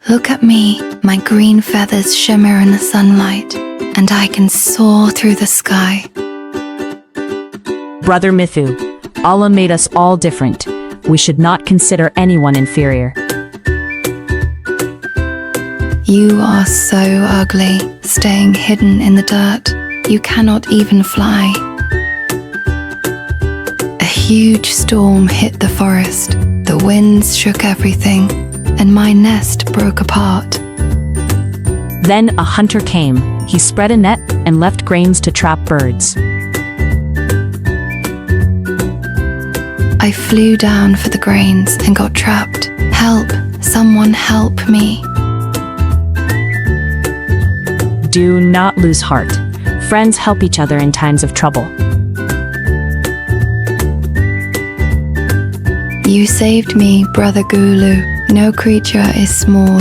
Look at me, my green feathers shimmer in the sunlight, and I can soar through the sky. Brother Mithu, Allah made us all different. We should not consider anyone inferior. You are so ugly, staying hidden in the dirt. You cannot even fly. A huge storm hit the forest. The winds shook everything, and my nest broke apart. Then a hunter came. He spread a net and left grains to trap birds. I flew down for the grains and got trapped. Help! Someone help me! Do not lose heart. Friends help each other in times of trouble. You saved me, Brother Gulu. No creature is small